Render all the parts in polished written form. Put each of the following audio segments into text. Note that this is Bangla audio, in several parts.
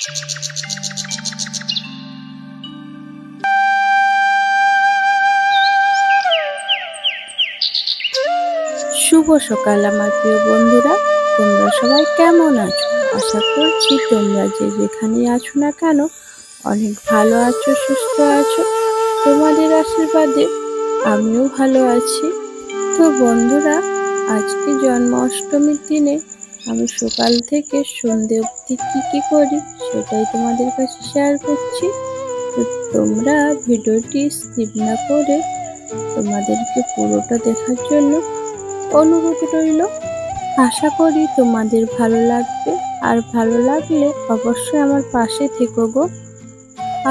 শুভ সকাল আমার প্রিয় বন্ধুরা, তোমরা সবাই কেমন আছো? আশা করছি তোমরা যে যেখানে আছো না কেন অনেক ভালো আছো, সুস্থ আছো। তোমাদের আশীর্বাদে আমিও ভালো আছি। তো বন্ধুরা, আজকে জন্মাষ্টমীর দিনে আমি সকাল থেকে সন্ধে অবধি কি করি সেটাই তোমাদের কাছে শেয়ার করছি। তো তোমরা ভিডিওটি স্কিপ না করে তোমাদেরকে পুরোটা দেখার জন্য অনুরোধ রইল। আশা করি তোমাদের ভালো লাগবে, আর ভালো লাগলে অবশ্যই আমার পাশে থেকো গো।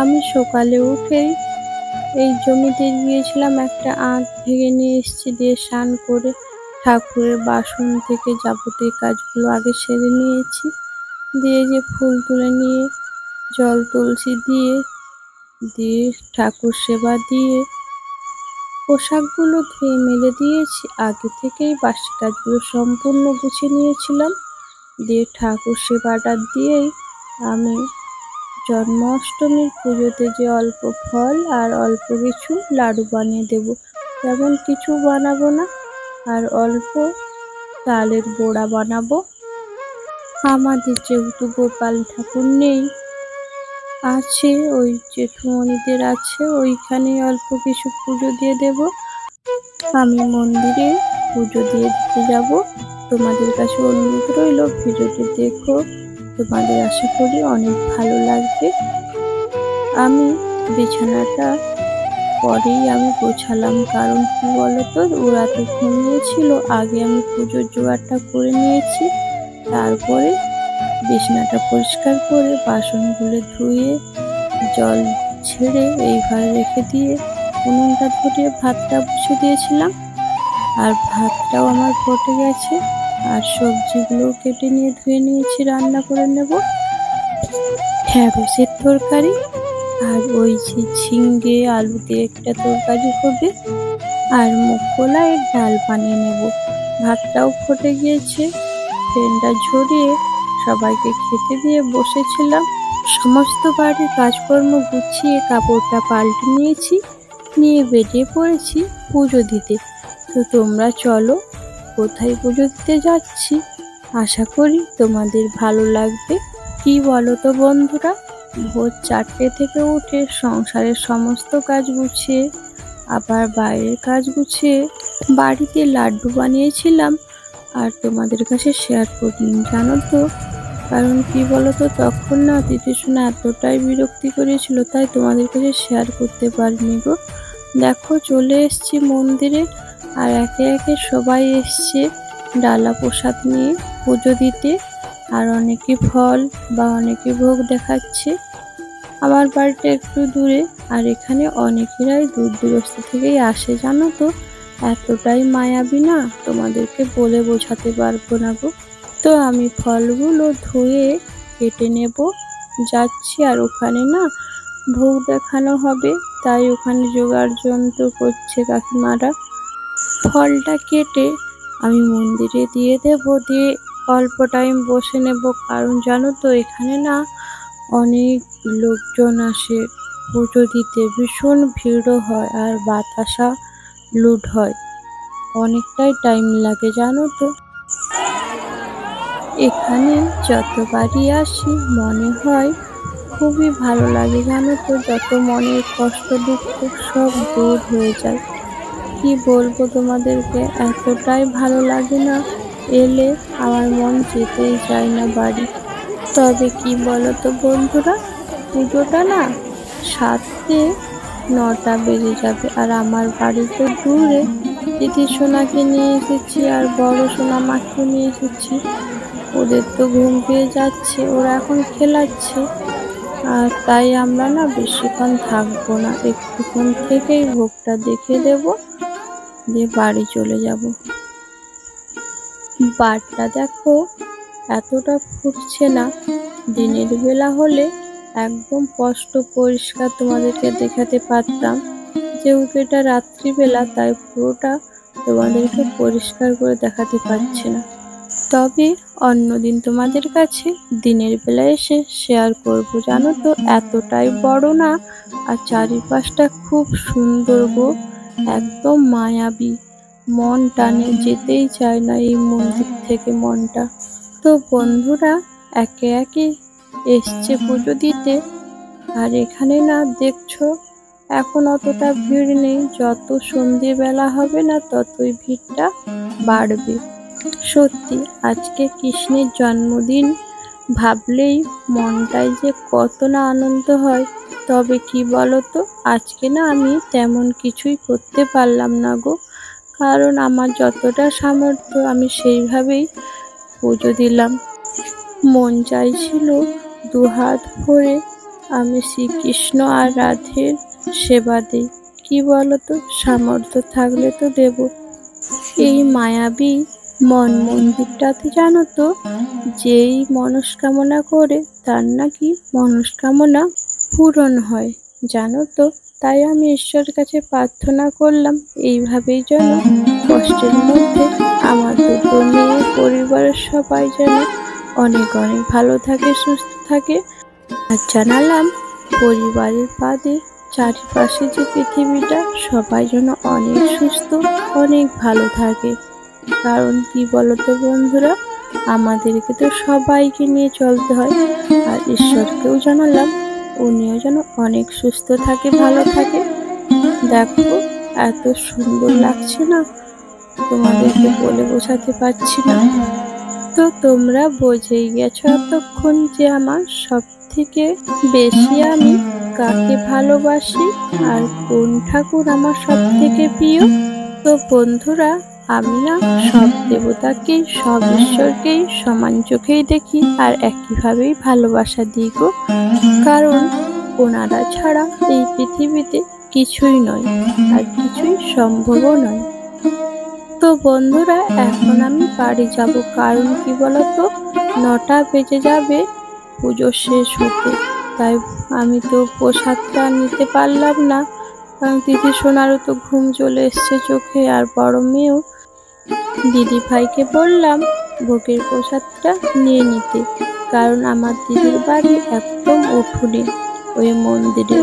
আমি সকালে উঠেই এই জমিতে গিয়েছিলাম, একটা আঁখ ভেঙে নিয়ে এসেছি, দিয়ে স্নান করে ঠাকুরের বাসন থেকে যাবতীয় কাজগুলো আগে সেরে নিয়েছি। দিয়ে যে ফুল তুলে নিয়ে জল তুলসী দিয়ে ঠাকুর সেবা দিয়ে পোশাকগুলো ধুয়ে মেলে দিয়েছি। আগে থেকেই বাসি কাজগুলো সম্পূর্ণ গুছিয়ে নিয়েছিলাম। দিয়ে ঠাকুর সেবাটা দিয়েই আমি জন্মাষ্টমীর পুজোতে যে অল্প ফল আর অল্প কিছু লাডু বানিয়ে দেব, তেমন কিছু বানাবো না, আর অল্প চালের বড়া বানাবো। আমাদের যেহেতু গোপাল ঠাকুর নেই, আছে ওই জেঠুমণিদের আছে, ওইখানে অল্প কিছু পুজো দিয়ে দেব। আমি মন্দিরে পুজো দিয়ে দিতে যাব। তোমাদের কাছে অনুরোধ রইল, ভিডিওটি দেখো, তোমাদের আশা করি অনেক ভালো লাগবে। আমি বিছানাটা পরেই আমি গোছালাম, কারণ কি বলতো, ওরা তো ঘুমিয়েছিল। আগে আমি পুজোর জোগাড়টা করে নিয়েছি, তারপরে বিছানাটা পরিষ্কার করে বাসনগুলো ধুয়ে জল ছেড়ে এই ঘরে রেখে দিয়ে উনুনটা ধরিয়ে ভাতটা বসিয়ে দিয়েছিলাম। আর ভাতটাও আমার ফুটে গেছে, আর সবজিগুলো কেটে নিয়ে ধুয়ে নিয়েছি, রান্না করে নেব। ঢ্যাঁড়সের তরকারি আর ওই যে ঝিঙ্গে আলু দিয়ে একটা তরকারি হবে, আর মুগ কলাইয়ের ডাল বানিয়ে নেব। ভাতটাও ফুটে গিয়েছে, ফ্যানটা ঝরিয়ে সবাইকে খেতে দিয়ে বসেছিলাম। সমস্ত বাড়ির কাজকর্ম গুছিয়ে কাপড়টা পাল্টে নিয়েছি, নিয়ে বেরিয়ে পড়েছি পুজো দিতে। তো তোমরা চলো, কোথায় পুজো দিতে যাচ্ছি আশা করি তোমাদের ভালো লাগবে। কি বলো তো বন্ধুরা, ভোর 4টে থেকে উঠে সংসারের সমস্ত কাজ গুছিয়ে, আবার বাইরের কাজ গুছিয়ে বাড়িতে লাড্ডু বানিয়েছিলাম, আর তোমাদের কাছে শেয়ার করিনি, জানো তো। কারণ কি বলতো, তখন না দিদিশোনা এতটাই বিরক্তি করেছিল, তাই তোমাদের কাছে শেয়ার করতে পারিনি গো। দেখো, চলে এসছি মন্দিরে, আর একে একে সবাই এসছে ডালা প্রসাদ নিয়ে পুজো দিতে, আর অনেকে ফল বা অনেকে ভোগ দেখাচ্ছে। আমার বাড়িটা একটু দূরে, আর এখানে অনেকেরাই দূর দূরস্থ থেকেই আসে, জানো তো। এতটাই মায়াবী না, তোমাদেরকে বলে বোঝাতে পারবো না গো। তো আমি ফলগুলো ধুয়ে কেটে নেব যাচ্ছি, আর ওখানে না ভোগ দেখানো হবে, তাই ওখানে জোগাড় যন্ত্র করছে কাকিমারা। ফলটা কেটে আমি মন্দিরে দিয়ে দেব, দিয়ে অল্প টাইম বসে নেব, কারণ জানো তো এখানে না অনেক লোকজন আসে পুজো দিতে, ভীষণ ভিড়ও হয়, আর বাতাসা লুট হয়, অনেকটাই টাইম লাগে, জানো তো। এখানে যতবারই আসি মনে হয় খুবই ভালো লাগে, জানো তো। যত মনের কষ্ট দুঃখ সব দূর হয়ে যায়। কি বলবো তোমাদেরকে, এতটাই ভালো লাগে না, এলে আমার মন যেতেই চায় না বাড়ি। তবে কি বলতো বন্ধুরা, পুজোটা না 7:09 বেজে যাবে, আর আমার বাড়ি তো দূরে। দিদি সোনাকে নিয়ে এসেছি, আর বড় সোনা মাকে নিয়ে এসেছি। ওদের তো ঘুম পেয়ে যাচ্ছে, ওরা এখন খেলাচ্ছে, আর তাই আমরা না বেশিক্ষণ থাকবো না, একটুক্ষণ থেকেই ভোগটা দেখে দেব, দিয়ে বাড়ি চলে যাব। বারটা দেখো এতটা ফুটছে না, দিনের বেলা হলে একদম স্পষ্ট পরিষ্কার তোমাদেরকে দেখাতে পারতাম। যেহেতু এটা রাত্রিবেলা, তাই পুরোটা তোমাদেরকে পরিষ্কার করে দেখাতে পারছি না। তবে অন্যদিন তোমাদের কাছে দিনের বেলা এসে শেয়ার করব। জানো তো এতটাই বড় না, আর চারিপাশটা খুব সুন্দর গো, একদম মায়াবী, মন টানে, যেতেই চায় না এই মন্দির থেকে মনটা। তো বন্ধুরা একে একে এসছে পুজো দিতে, আর এখানে না দেখছো এখন অতটা ভিড় নেই, যত সন্ধেবেলা হবে না ততই ভিড়টা বাড়বে। সত্যি আজকে কৃষ্ণের জন্মদিন ভাবলেই মনটায় যে কত না আনন্দ হয়। তবে কি বলতো, আজকে না আমি তেমন কিছুই করতে পারলাম না গো, কারণ আমার যতটা সামর্থ্য আমি সেইভাবেই পুজো দিলাম। মন চাইছিল দুহাত ভরে আমি শ্রীকৃষ্ণ আর রাধের সেবা দিই। কি বলতো, সামর্থ্য থাকলে তো দেব। এই মায়াবী মন্দিরটাতে জানো তো, যেই মনস্কামনা করে তার নাকি মনস্কামনা পূরণ হয়, জানো তো। তাই আমি ঈশ্বরের কাছে প্রার্থনা করলাম এইভাবেই যেন কষ্টের মধ্যে আমার দুটো মেয়ে পরিবারের সবাই যেন অনেক অনেক ভালো থাকে, সুস্থ থাকে। আর জানালাম পরিবারের বাদে চারিপাশে যে পৃথিবীটা সবাই যেন অনেক সুস্থ, অনেক ভালো থাকে। কারণ কি বলতো বন্ধুরা, আমাদেরকে তো সবাইকে নিয়ে চলতে হয়। আর ঈশ্বরকেও জানালাম উনিও যেন অনেক সুস্থ থাকে, ভালো থাকে। দেখো এত সুন্দর লাগছে না, তোমাদেরকে বলে বোঝাতে পারছি না। তো তোমরা বুঝেই গেছো এতক্ষণ যে আমার সব থেকে বেশি আমি কাকে ভালোবাসি আর কোন ঠাকুর আমার সব থেকে প্রিয়। তো বন্ধুরা আমি না সব দেবতাকেই, সব ঈশ্বরকেই সমান চোখেই দেখি আর একইভাবেই ভালোবাসা দিই গো, কারণ ওনারা ছাড়া এই পৃথিবীতে কিছুই নয় আর কিছুই সম্ভবও নয়। তো বন্ধুরা এখন আমি বাড়ি যাব, কারণ কি বলতো 9টা বেজে যাবে পুজো শেষ হতে। তাই আমি তো প্রসাদটা নিতে পারলাম না, কারণ দিদি সোনারও তো ঘুম চলে এসছে চোখে, আর বড় মেয়েও। দিদি ভাইকে বললাম ভোগের প্রসাদটা নিয়ে নিতে, কারণ আমার দিদির বাড়ি একদম উঠোনে ওই মন্দিরে।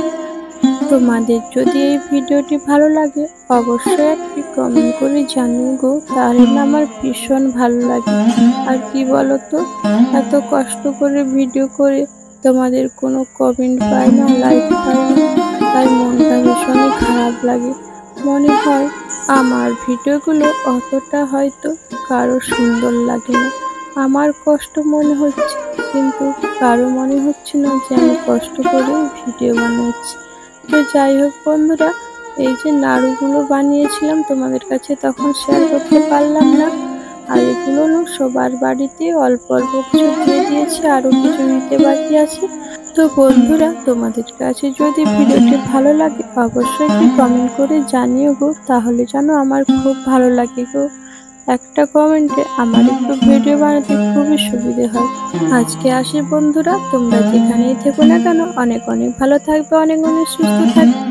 তোমাদের যদি এই ভিডিওটি ভালো লাগে অবশ্যই একটি কমেন্ট করে জানিও গো, তাহলে না আমার ভীষণ ভালো লাগে। আর কি বলতো, এত কষ্ট করে ভিডিও করে তোমাদের কোনো কমেন্ট পাই না, লাইক পাই না, তাই মনটা ভীষণই খারাপ লাগে। মনে হয় আমার ভিডিওগুলো অতটা হয়তো কারো সুন্দর লাগে না, আমার কষ্ট মনে হচ্ছে, কিন্তু কারো মনে হচ্ছে না যে আমি কষ্ট করে ভিডিও বানাচ্ছি। তো যাই হোক বন্ধুরা, এই যে নাড়ুগুলো বানিয়েছিলাম তোমাদের কাছে তখন শেয়ার করতে পারলাম না, আর এগুলো না সবার বাড়িতে অল্প অল্প কিছু দিয়ে দিয়েছি, আরও কিছু দিতে বাকি আছে। তো বন্ধুরা তোমাদের কাছে যদি ভিডিওটি ভালো লাগে অবশ্যই একটি কমেন্ট করে জানিও গো, তাহলে যেন আমার খুব ভালো লাগে গো। একটা কমেন্টে আমার একটু ভিডিও বানাতে খুবই সুবিধে হয়। আজকে আসি বন্ধুরা, তোমরা যেখানেই থেকো না কেন অনেক অনেক ভালো থাকবে, অনেক অনেক সুস্থ থাকবে।